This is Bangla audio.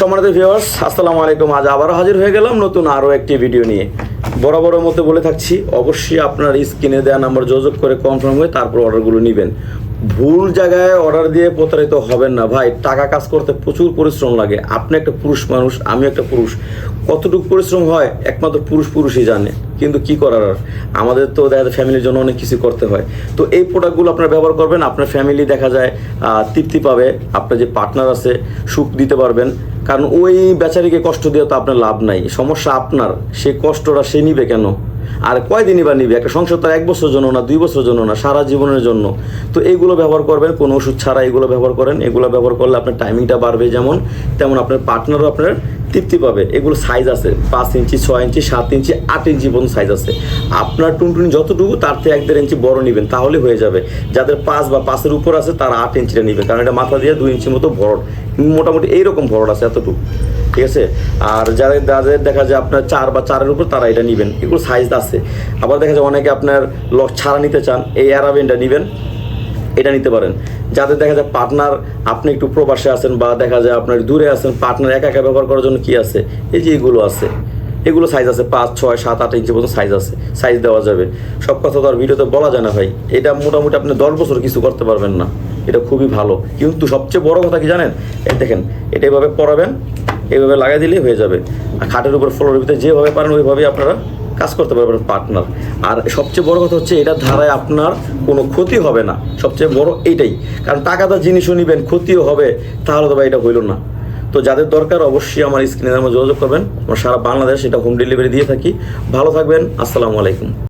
সম্মানিত ভিউয়ার্স, আসসালামু আলাইকুম। আজ আবারও হাজির হয়ে গেলাম নতুন আরও একটি ভিডিও নিয়ে। বরাবরের মতো বলে থাকছি, অবশ্যই আপনার স্ক্রিনে দেওয়া নাম্বার যোগাযোগ করে কনফার্ম হয়ে তারপর অর্ডারগুলো নেবেন। ভুল জায়গায় অর্ডার দিয়ে প্রতারিত হবেন না ভাই। টাকা কাজ করতে প্রচুর পরিশ্রম লাগে। আপনি একটা পুরুষ মানুষ, আমি একটা পুরুষ, কতটুকু পরিশ্রম হয় একমাত্র পুরুষই জানে। কিন্তু কি করার, আমাদের তো দেখা যায় ফ্যামিলির জন্য অনেক কিছু করতে হয়। তো এই প্রোডাক্টগুলো আপনারা ব্যবহার করবেন, আপনার ফ্যামিলি দেখা যায় তৃপ্তি পাবে, আপনার যে পার্টনার আছে সুখ দিতে পারবেন। কারণ ওই বেচারিকে কষ্ট দিয়ে তো আপনার লাভ নাই, সমস্যা আপনার। সেই কষ্টটা সে নিবে কেন? আর কয়দিনই বা নিবে? একটা সংসার তার 1 বছরের জন্য না, 2 বছরের জন্য না, সারা জীবনের জন্য। তো এইগুলো ব্যবহার করবেন, কোনো ওষুধ ছাড়া এগুলো ব্যবহার করেন। এগুলো ব্যবহার করলে আপনার টাইমিংটা বাড়বে, যেমন তেমন আপনার পার্টনারও আপনার তৃপ্তি পাবে। এগুলো সাইজ আছে 5 ইঞ্চি, 6 ইঞ্চি, 7 ইঞ্চি, 8 ইঞ্চি পর্যন্ত সাইজ আছে। আপনার টুনটুনি যতটুকু তার থেকে 1-1.5 ইঞ্চি বড় নেবেন, তাহলে হয়ে যাবে। যাদের 5 বা 5-এর উপর আছে তারা 8 ইঞ্চিটা নেবে, কারণ এটা মাথা দিয়ে 2 ইঞ্চি মতো বড়, মোটামুটি এইরকম বড় আছে, এতটুকু, ঠিক আছে। আর যাদের দেখা যায় আপনার 4 বা 4-এর উপর তারা এটা নেবেন, এগুলো সাইজ আছে। আবার দেখা যায় অনেকে আপনার লক ছাড়া নিতে চান, এই অ্যারাবিনটা নেবেন, এটা নিতে পারেন। যাদের দেখা যায় পার্টনার, আপনি একটু প্রবাসে আছেন বা দেখা যায় আপনার দূরে আছেন, পার্টনার একা একা ব্যবহার করার জন্য কি আছে, এই যে এগুলো আছে, এগুলো সাইজ আছে 5, 6, 7, 8 ইঞ্চি পর্যন্ত সাইজ আছে, সাইজ দেওয়া যাবে। সব কথা তো আর ভিডিওতে বলা যায় না ভাই। এটা মোটামুটি আপনি 10 বছর কিছু করতে পারবেন না, এটা খুবই ভালো। কিন্তু সবচেয়ে বড় কথা কি জানেন, এই দেখেন, এটা এভাবে পরাবেন, এইভাবে লাগাই দিলেই হয়ে যাবে। আর খাটের উপর ফ্লোরের ভিতরে যেভাবে পারেন ওইভাবেই আপনারা কাজ করতে পারবেন পার্টনার। আর সবচেয়ে বড় কথা হচ্ছে, এটার ধারায় আপনার কোনো ক্ষতি হবে না, সবচেয়ে বড় এইটাই। কারণ টাকাটা জিনিসও নিবেন, ক্ষতিও হবে, তাহলে তো ভাই এটা হইল না। তো যাদের দরকার অবশ্যই আমার স্ক্রিনে আমার যোগাযোগ করবেন। আমরা সারা বাংলাদেশ এটা হোম ডেলিভারি দিয়ে থাকি। ভালো থাকবেন, আসসালামু আলাইকুম।